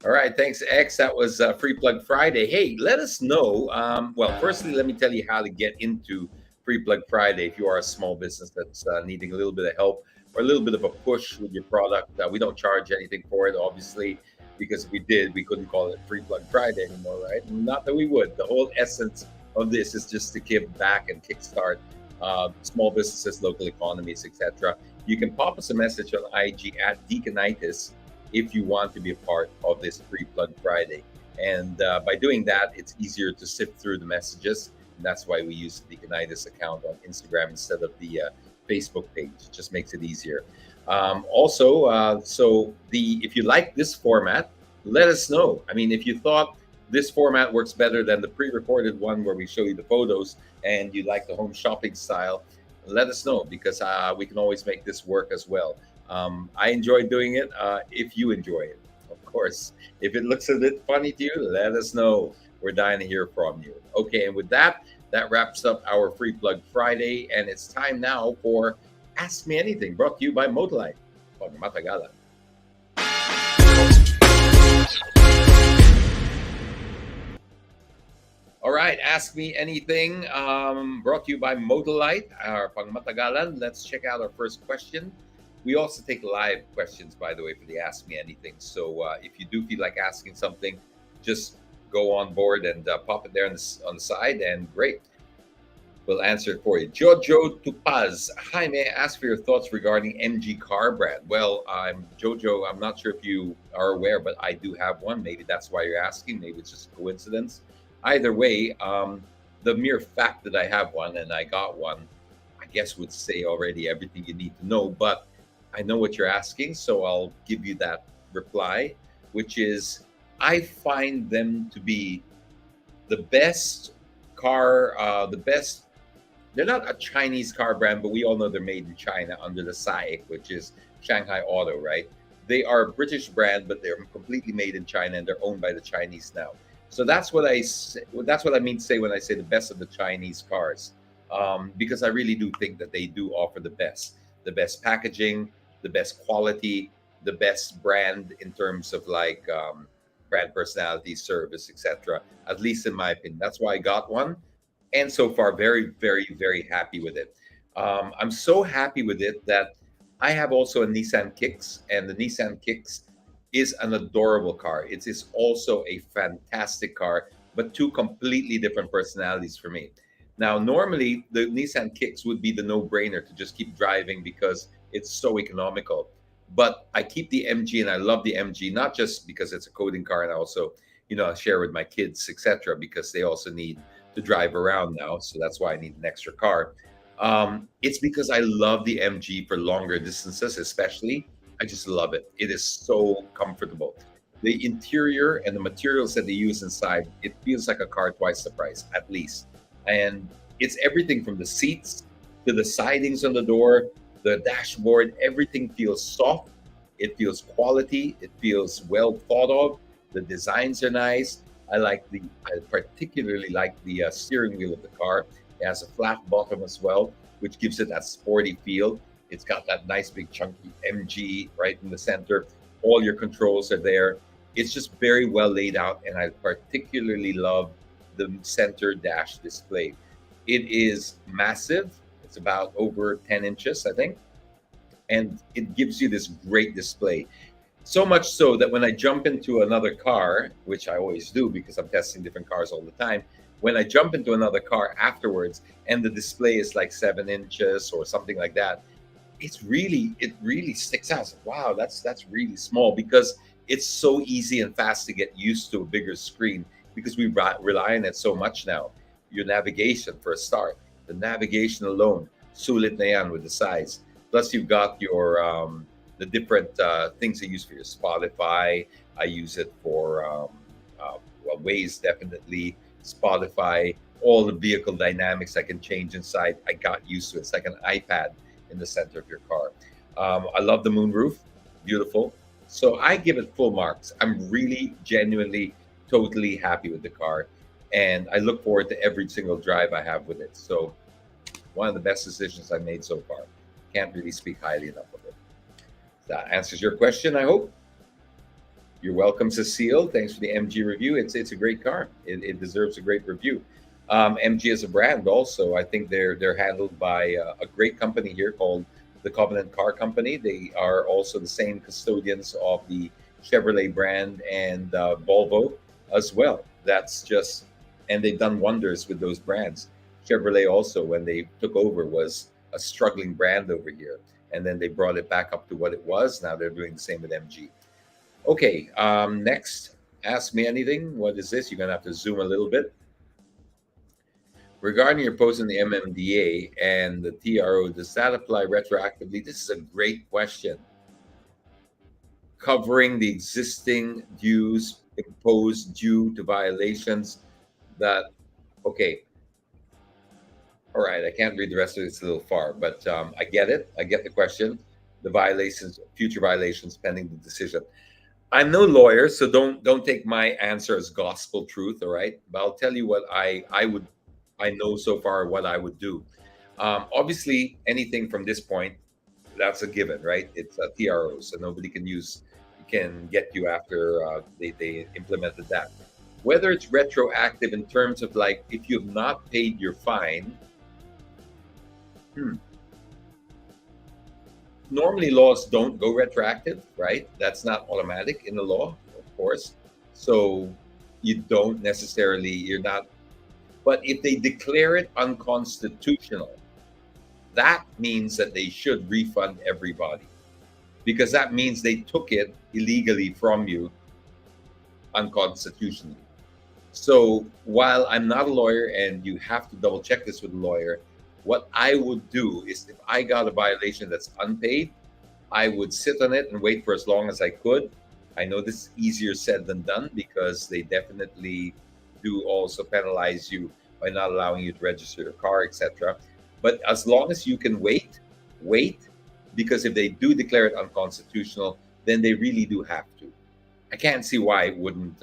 All right, thanks, X. That was Free Plug Friday. Hey, let us know. Well, firstly, let me tell you how to get into Free Plug Friday if you are a small business that's needing a little bit of help or a little bit of a push with your product. We don't charge anything for it, obviously, because if we did, we couldn't call it Free Plug Friday anymore, right? Not that we would. The whole essence of this is just to give back and kickstart small businesses, local economies, etc. You can pop us a message on IG at Deaconitis if you want to be a part of this Free Plug Friday. And by doing that, it's easier to sift through the messages. And that's why we use the Deaconitis account on Instagram instead of the Facebook page. It just makes it easier. If you like this format, let us know. I mean, if you thought this format works better than the pre-recorded one where we show you the photos and you like the home shopping style, let us know, because we can always make this work as well. I enjoy doing it. If you enjoy it, of course. If it looks a bit funny to you, let us know. We're dying to hear from you. Okay, and with that wraps up our Free Plug Friday, and it's time now for Ask Me Anything, brought to you by Motorlight. Pag matagalan. All right, Ask Me Anything, brought to you by Motorlight, our pangmatagalan. Let's check out our first question. We also take live questions, by the way, for the Ask Me Anything. So if you do feel like asking something, just go on board and pop it there on the side, and great. We'll answer it for you. Jojo Tupaz. Hi, may I ask for your thoughts regarding MG car brand? Well, Jojo, I'm not sure if you are aware, but I do have one. Maybe that's why you're asking. Maybe it's just a coincidence. Either way, the mere fact that I have one and I got one, I guess would say already everything you need to know. But I know what you're asking, so I'll give you that reply, which is I find them to be the best car, they're not a Chinese car brand, but we all know they're made in China under the SAIC, which is Shanghai Auto, right? They are a British brand, but they're completely made in China and they're owned by the Chinese now. So that's what I mean to say when I say the best of the Chinese cars, because I really do think that they do offer the best packaging, the best quality, the best brand in terms of like brand personality, service, etc. At least in my opinion, that's why I got one. And so far, very, very, very happy with it. I'm so happy with it that I have also a Nissan Kicks, and the Nissan Kicks is an adorable car. It is also a fantastic car, but two completely different personalities for me. Now, normally, the Nissan Kicks would be the no-brainer to just keep driving because it's so economical. But I keep the MG, and I love the MG, not just because it's a coding car, and I also, I share with my kids, etc., because they also need to drive around now. So that's why I need an extra car. It's because I love the MG for longer distances, especially. I just love it. It is so comfortable. The interior and the materials that they use inside, it feels like a car twice the price, at least. And it's everything from the seats to the sidings on the door, the dashboard, everything feels soft. It feels quality. It feels well thought of. The designs are nice. I particularly like the steering wheel of the car. It has a flat bottom as well, which gives it that sporty feel. It's got that nice big chunky MG right in the center. All your controls are there. It's just very well laid out, and I particularly love the center dash display. It is massive. It's about over 10 inches, I think, and it gives you this great display. So much so that when I jump into another car, which I always do because I'm testing different cars all the time, when I jump into another car afterwards and the display is like 7 inches or something like that, it really sticks out. It's like, wow, that's really small, because it's so easy and fast to get used to a bigger screen because we rely on it so much now. Your navigation, for a start, the navigation alone, sulit na yan with the size. Plus, you've got your the different things I use for your Spotify. I use it for well, Waze, definitely. Spotify, all the vehicle dynamics I can change inside. I got used to it. It's like an iPad in the center of your car. I love the moonroof, beautiful. So I give it full marks. I'm really, genuinely, totally happy with the car, and I look forward to every single drive I have with it. So one of the best decisions I made so far. Can't really speak highly enough of it. That answers your question, I hope. You're welcome, Cecile. Thanks for the MG review. It's a great car. It deserves a great review. MG as a brand also, I think they're handled by a great company here called the Covenant Car Company. They are also the same custodians of the Chevrolet brand and Volvo as well. That's just, and they've done wonders with those brands. Chevrolet also, when they took over, was a struggling brand over here, and then they brought it back up to what it was. Now they're doing the same with MG. Okay, next, ask me anything. What is this? You're gonna have to zoom a little bit. Regarding your post on the MMDA and the TRO, does that apply retroactively? This is a great question. Covering the existing dues imposed due to violations that, okay, all right, I can't read the rest of it, it's a little far, but I get it. I get the question. The violations, future violations pending the decision. I'm no lawyer, so don't take my answer as gospel truth, all right? But I'll tell you what I know so far what I would do. Obviously, anything from this point, that's a given, right? It's a TRO, so nobody can get you after they implemented that. Whether it's retroactive in terms of like if you have not paid your fine. Normally laws don't go retroactive, right? That's not automatic in the law, of course. So you don't necessarily, you're not, but if they declare it unconstitutional, that means that they should refund everybody, because that means they took it illegally from you unconstitutionally. So while I'm not a lawyer, and you have to double check this with a lawyer, what I would do is if I got a violation that's unpaid, I would sit on it and wait for as long as I could. I know this is easier said than done because they definitely do also penalize you by not allowing you to register your car, etc. But as long as you can wait, because if they do declare it unconstitutional, then they really do have to. I can't see why it wouldn't,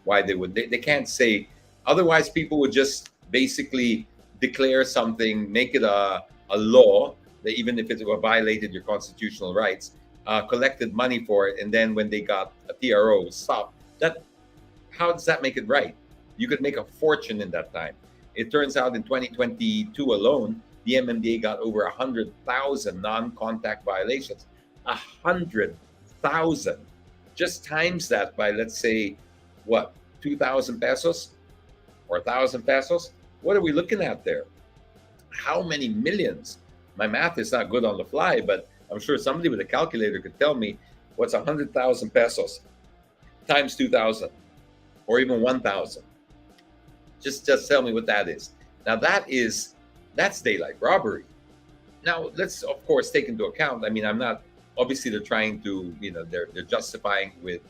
why they would. They can't say, otherwise people would just basically declare something, make it a law, that even if it violated your constitutional rights, collected money for it, and then when they got a TRO, stop. That, how does that make it right? You could make a fortune in that time. It turns out in 2022 alone, the MMDA got over 100,000 non-contact violations. 100,000. Just times that by, let's say, what, 2,000 pesos or 1,000 pesos? What are we looking at there? How many millions? My math is not good on the fly, but I'm sure somebody with a calculator could tell me what's 100,000 pesos times 2,000 or even 1,000. Just tell me what that is. Now that's daylight robbery. Now let's of course take into account. I mean, I'm not, obviously they're trying to, they're justifying with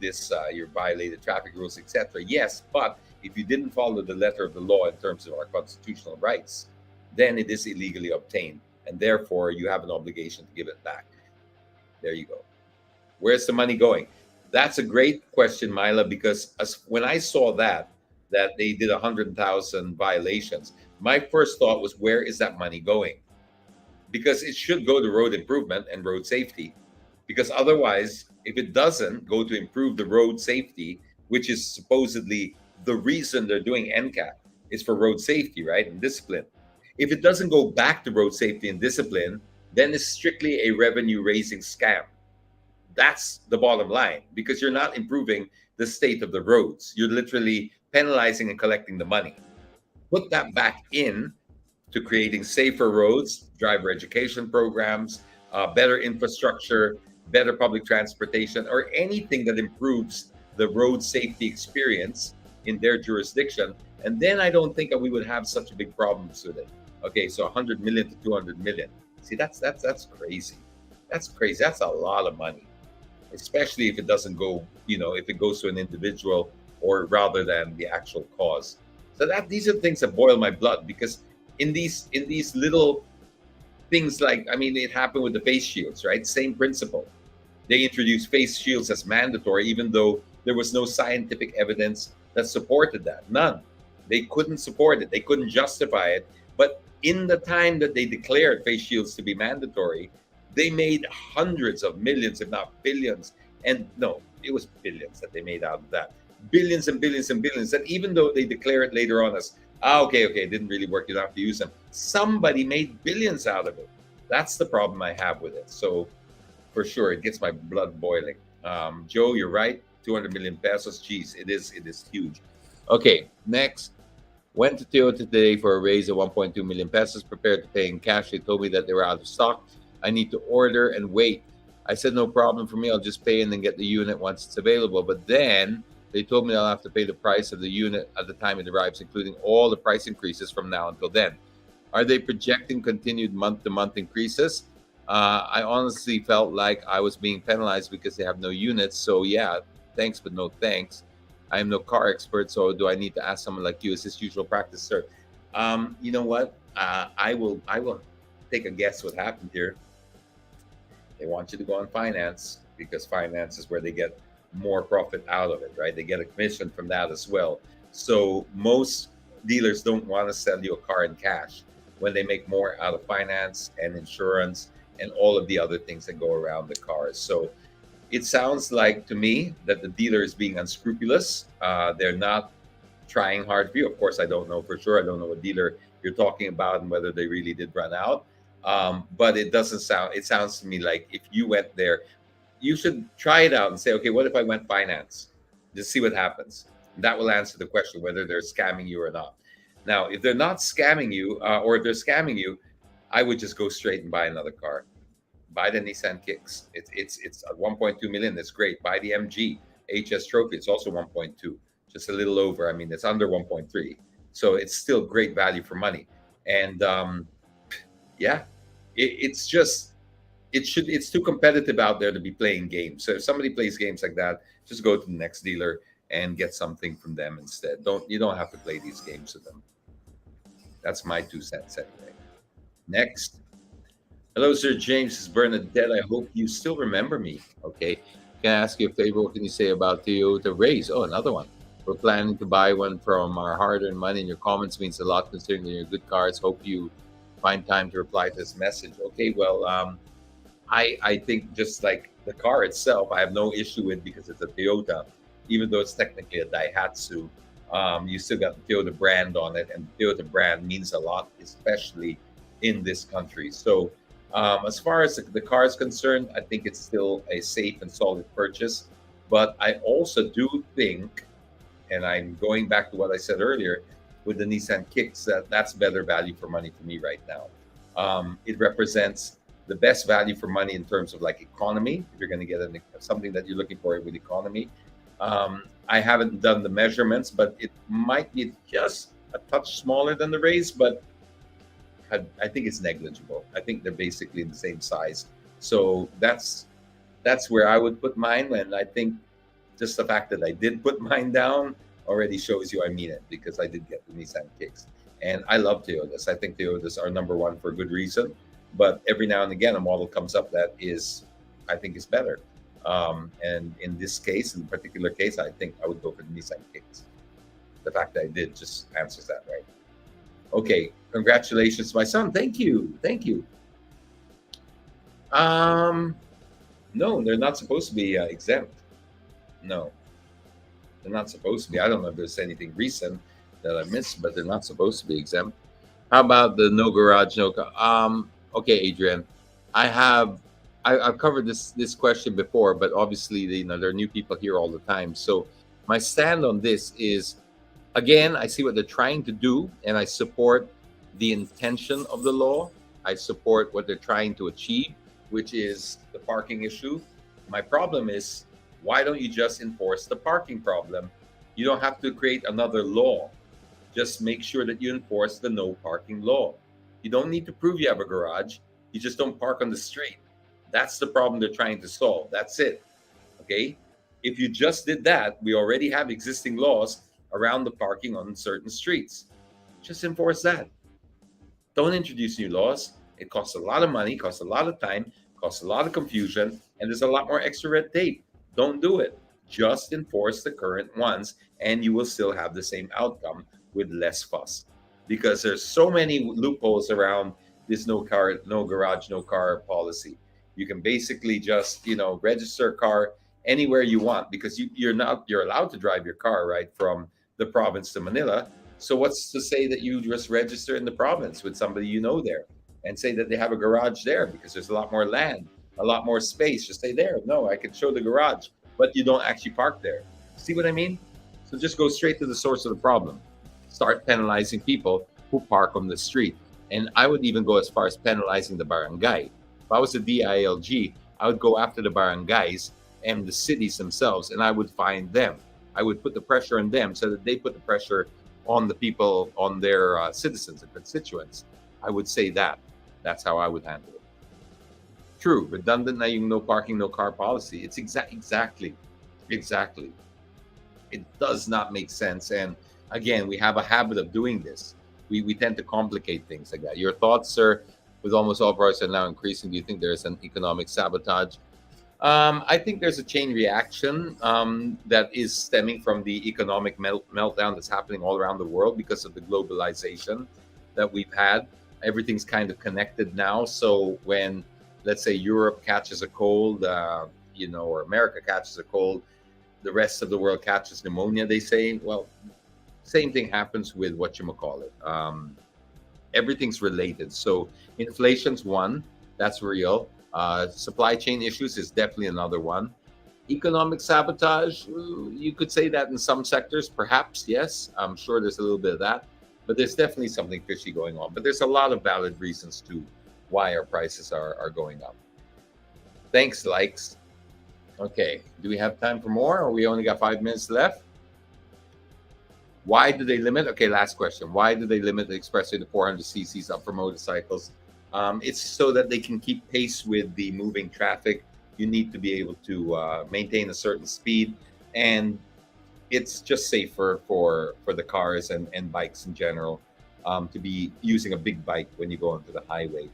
this you violated traffic rules, etc. Yes, but if you didn't follow the letter of the law in terms of our constitutional rights, then it is illegally obtained, and therefore you have an obligation to give it back. There you go. Where's the money going? That's a great question, Mila, because when I saw that they did 100,000 violations, my first thought was, where is that money going? Because it should go to road improvement and road safety. because otherwise, if it doesn't go to improve the road safety, which is supposedly the reason they're doing NCAP, is for road safety, right, and discipline. If it doesn't go back to road safety and discipline, then it's strictly a revenue raising scam. That's the bottom line, because you're not improving the state of the roads. You're literally penalizing and collecting the money. Put that back in to creating safer roads, driver education programs, better infrastructure, better public transportation, or anything that improves the road safety experience in their jurisdiction. And then I don't think that we would have such a big problem with it. Okay, so 100 million to 200 million. See, that's crazy. That's crazy. That's a lot of money, especially if it doesn't go, if it goes to an individual or rather than the actual cause. So these are things that boil my blood, because in these little things, like, I mean, it happened with the face shields, right? Same principle. They introduced face shields as mandatory, even though there was no scientific evidence that supported that. None. They couldn't support it. They couldn't justify it. But in the time that they declared face shields to be mandatory, they made hundreds of millions, if not billions. And no, it was billions that they made out of that. Billions and billions and billions. And even though they declare it later on as, okay, it didn't really work, you don't have to use them. Somebody made billions out of it. That's the problem I have with it. So for sure, it gets my blood boiling. Joe, you're right. 200 million pesos. Geez, it is huge. Okay, next. Went to Toyota today for a raise of 1.2 million pesos, prepared to pay in cash. They told me that they were out of stock. I need to order and wait. I said, no problem for me. I'll just pay and then get the unit once it's available. But then they told me I'll have to pay the price of the unit at the time it arrives, including all the price increases from now until then. Are they projecting continued month-to-month increases? I honestly felt like I was being penalized because they have no units. So yeah, thanks, but no thanks. I am no car expert, so do I need to ask someone like you? Is this usual practice, sir? You know what? I will take a guess what happened here. They want you to go on finance, because finance is where they get more profit out of it, right? They get a commission from that as well. So most dealers don't want to sell you a car in cash when they make more out of finance and insurance and all of the other things that go around the cars. So it sounds like to me that the dealer is being unscrupulous. They're not trying hard for you. Of course, I don't know for sure. I don't know what dealer you're talking about and whether they really did run out. But it sounds to me like if you went there, you should try it out and say, okay, what if I went finance? Just see what happens. That will answer the question whether they're scamming you or not. Now, if they're not scamming you, or if they're scamming you, I would just go straight and buy another car. Buy the Nissan Kicks. It's at 1.2 million. That's great. Buy the MG HS Trophy. It's also 1.2, just a little over. I mean, it's under 1.3, so it's still great value for money. And yeah, it's too competitive out there to be playing games. So if somebody plays games like that, just go to the next dealer and get something from them instead. You don't have to play these games with them. That's my 2 cents anyway. Next. Hello, Sir James. This is Bernadette. I hope you still remember me. Okay. Can I ask you a favor? What can you say about the raise? Oh, another one. We're planning to buy one from our hard-earned money, and your comments means a lot considering that you're good cars. Hope you find time to reply to this message. Okay, well, I think just like the car itself, I have no issue with, because it's a Toyota, even though it's technically a Daihatsu. You still got the Toyota brand on it, and the Toyota brand means a lot, especially in this country. So as far as the car is concerned, I think it's still a safe and solid purchase. But I also do think, and I'm going back to what I said earlier with the Nissan Kicks, that's better value for money for me right now. It represents the best value for money in terms of like economy. If you're going to get something that you're looking for with economy, I haven't done the measurements, but it might be just a touch smaller than the Rays, but I think it's negligible. I think they're basically the same size. So that's where I would put mine. And I think just the fact that I did put mine down already shows you I mean it, because I did get the Nissan Kicks. And I love Toyotas. I think Toyotas are number one for a good reason. But every now and again, a model comes up that I think is better. And in this case, in particular case, I think I would go for the Nissan Kicks. The fact that I did just answers that, right? Okay, congratulations, my son. Thank you. No, they're not supposed to be exempt. No, they're not supposed to be. I don't know if there's anything recent that I missed, but they're not supposed to be exempt. How about the no garage, no car? Okay, Adrian, I have I've covered this question before, but obviously, there are new people here all the time. So my stand on this is, again, I see what they're trying to do, and I support the intention of the law. I support what they're trying to achieve, which is the parking issue. My problem is, why don't you just enforce the parking problem? You don't have to create another law. Just make sure that you enforce the no parking law. You don't need to prove you have a garage. You just don't park on the street. That's the problem they're trying to solve. That's it. Okay? If you just did that, we already have existing laws around the parking on certain streets. Just enforce that. Don't introduce new laws. It costs a lot of money, costs a lot of time, costs a lot of confusion, and there's a lot more extra red tape. Don't do it. Just enforce the current ones, and you will still have the same outcome with less fuss. Because there's so many loopholes around this no car, no garage, no car policy. You can basically just, register a car anywhere you want, because you're allowed to drive your car right from the province to Manila. So what's to say that you just register in the province with somebody there and say that they have a garage there, because there's a lot more land, a lot more space. Just say there, no, I can show the garage, but you don't actually park there. See what I mean? So just go straight to the source of the problem. Start penalizing people who park on the street. And I would even go as far as penalizing the barangay. If I was a DILG, I would go after the barangays and the cities themselves, and I would find them. I would put the pressure on them so that they put the pressure on the people, on their citizens and constituents. I would say that. That's how I would handle it. True, redundant na yung no parking, no car policy. It's exactly. It does not make sense. And again, we have a habit of doing this. We tend to complicate things like that. Your thoughts, sir, with almost all prices are now increasing. Do you think there's an economic sabotage? I think there's a chain reaction that is stemming from the economic meltdown that's happening all around the world because of the globalization that we've had. Everything's kind of connected now. So when, let's say, Europe catches a cold, or America catches a cold, the rest of the world catches pneumonia, they say. Well, same thing happens with everything's related. So inflation's one, that's real. Supply chain issues is definitely another one. Economic sabotage, you could say that in some sectors, perhaps, yes. I'm sure there's a little bit of that, but there's definitely something fishy going on. But there's a lot of valid reasons to why our prices are going up. Thanks, likes. Okay, do we have time for more, or we only got 5 minutes left? Why do they limit? Okay, last question. Why do they limit the expressway to 400 cc's up for motorcycles? It's so that they can keep pace with the moving traffic. You need to be able to maintain a certain speed, and it's just safer for the cars and bikes in general to be using a big bike when you go onto the highway.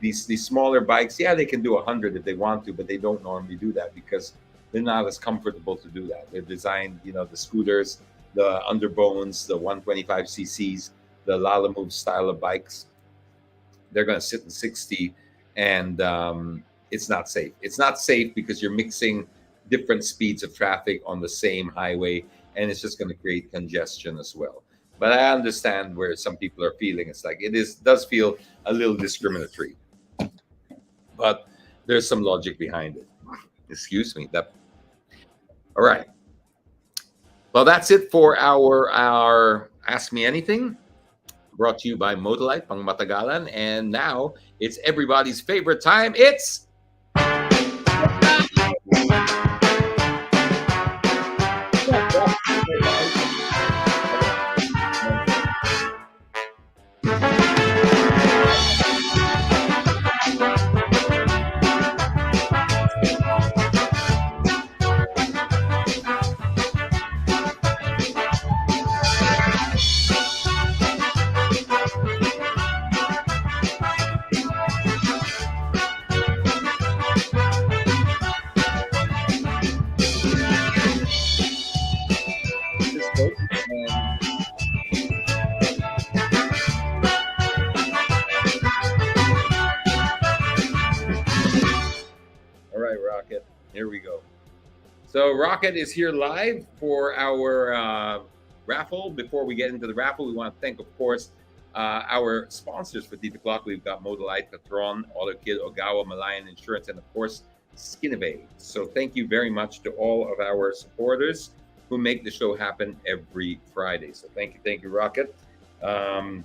These smaller bikes, yeah, they can do 100 if they want to, but they don't normally do that because they're not as comfortable to do that. They're designed, the scooters, the underbones, the 125 cc's, the Lalamove style of bikes. They're going to sit in 60, and it's not safe. It's not safe because you're mixing different speeds of traffic on the same highway, and it's just going to create congestion as well. But I understand where some people are feeling. It's like does feel a little discriminatory, but there's some logic behind it. Excuse me. All right. Well, that's it for our Ask Me Anything, brought to you by Modalite, Pang Matagalan. And now it's everybody's favorite time. It's So Rocket is here live for our raffle. Before we get into the raffle, we want to thank, of course, our sponsors for TitoClock. We've got Modalite, Patron, AutoKid, Ogawa, Malayan Insurance, and of course, Skinivade. So thank you very much to all of our supporters who make the show happen every Friday. So thank you, Rocket. You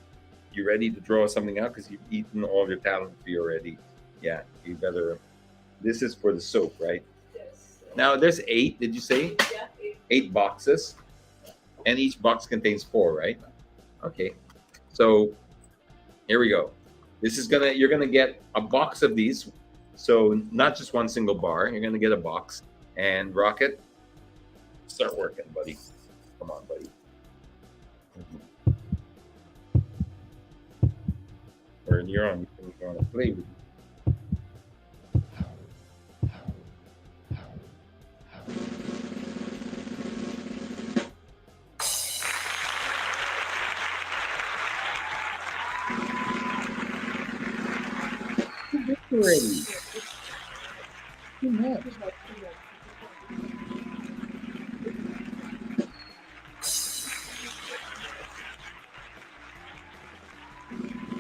ready to draw something out? Because you've eaten all your talent fee already. Yeah, you better. This is for the soap, right? Yes. Now, there's 8, did you say? Yeah, 8 boxes. And each box contains 4, right? Okay. So, here we go. You're gonna get a box of these. So, not just one single bar. You're gonna get a box. And Rocket, start working, buddy. Come on, buddy. Or you're on to play with you. Ready. Too much.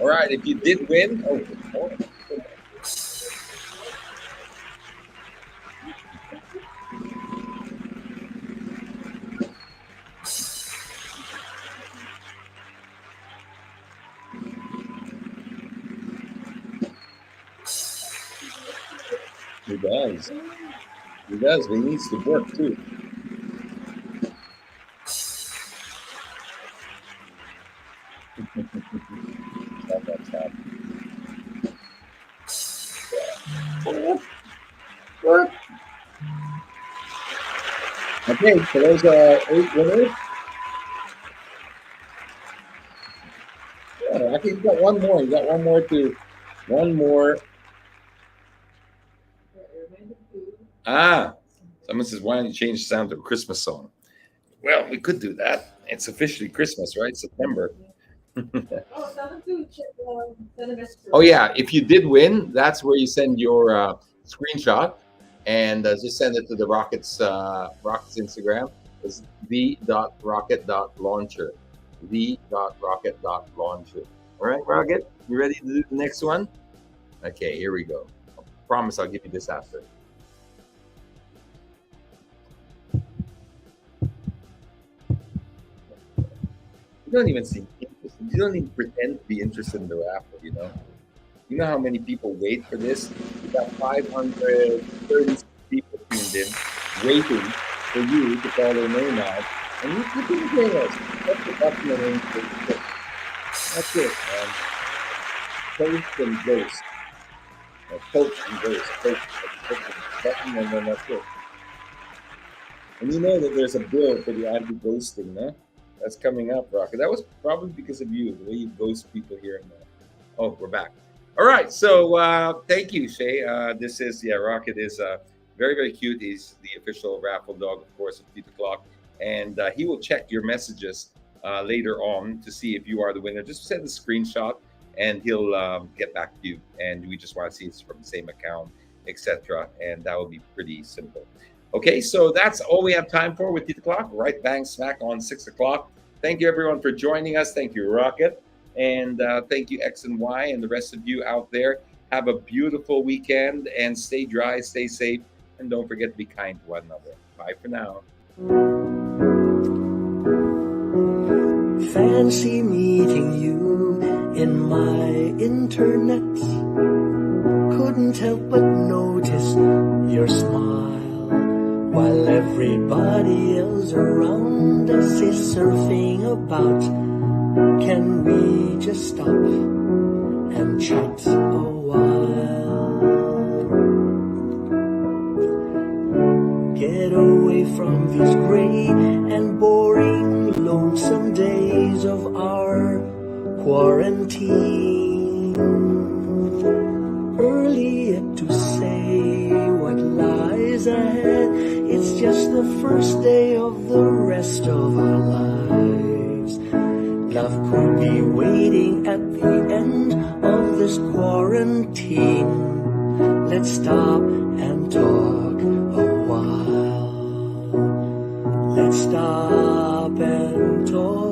All right, if you did win, He does. He does, but he needs to work too. Work. Okay, so those are 8 winners. Yeah, I think you got one more. You got one more. Someone says, why don't you change the sound to a Christmas song? Well, we could do that. It's officially Christmas, right? September. Oh, yeah. If you did win, that's where you send your screenshot and just send it to the Rocket's Instagram. It's the.rocket.launcher. The.rocket.launcher. All right, Rocket, you ready to do the next one? Okay, here we go. I promise I'll give you this after. You don't even seem interested. You don't even pretend to be interested in the raffle, you know? You know how many people wait for this? You got 536 people tuned in, waiting for you to call their name out. And you can hear us. That's the button and name. That's it, man. Post and ghost. Post and ghost. Post button and then that's it. And you know that there's a bill for the anti-ghosting, huh? That's coming up, Rocket. That was probably because of you, the way you ghost people here and there. Oh, we're back. All right, so thank you, Shay. Rocket is very, very cute. He's the official raffle dog, of course, of TitoClock. And he will check your messages later on to see if you are the winner. Just send a screenshot, and he'll get back to you. And we just want to see it's from the same account, etc. And that will be pretty simple. Okay, so that's all we have time for with TitoClock. Right bang smack on 6 o'clock. Thank you, everyone, for joining us. Thank you, Rocket. And thank you, X and Y, and the rest of you out there. Have a beautiful weekend, and stay dry, stay safe, and don't forget to be kind to one another. Bye for now. Fancy meeting you in my internet. Couldn't help but notice your smile. While everybody else around us is surfing about, can we just stop and chat a while? Get away from these gray and boring, lonesome days of our quarantine. Early yet to say what lies ahead. It's just the first day of the rest of our lives. Love could be waiting at the end of this quarantine. Let's stop and talk a while. Let's stop and talk.